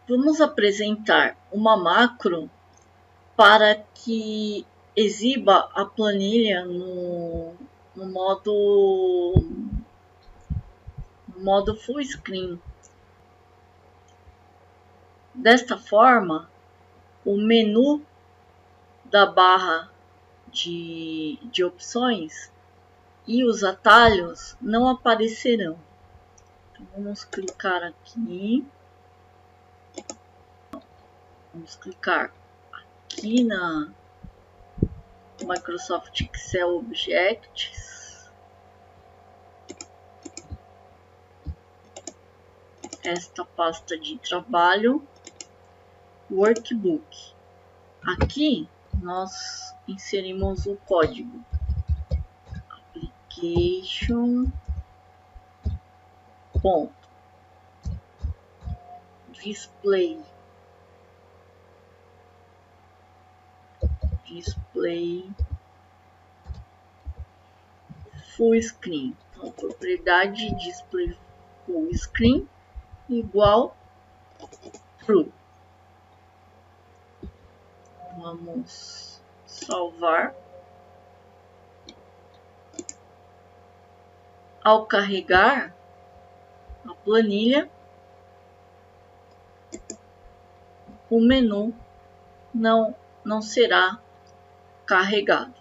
Vamos apresentar uma macro para que exiba a planilha no modo full screen. Desta forma, o menu da barra de opções e os atalhos não aparecerão. Então, vamos clicar aqui. Vamos clicar aqui na Microsoft Excel Objects. Esta pasta de trabalho, Workbook. Aqui nós inserimos o código application display full screen. Então, propriedade display full screen igual true. Vamos salvar. Ao carregar a planilha, o menu não será carregado.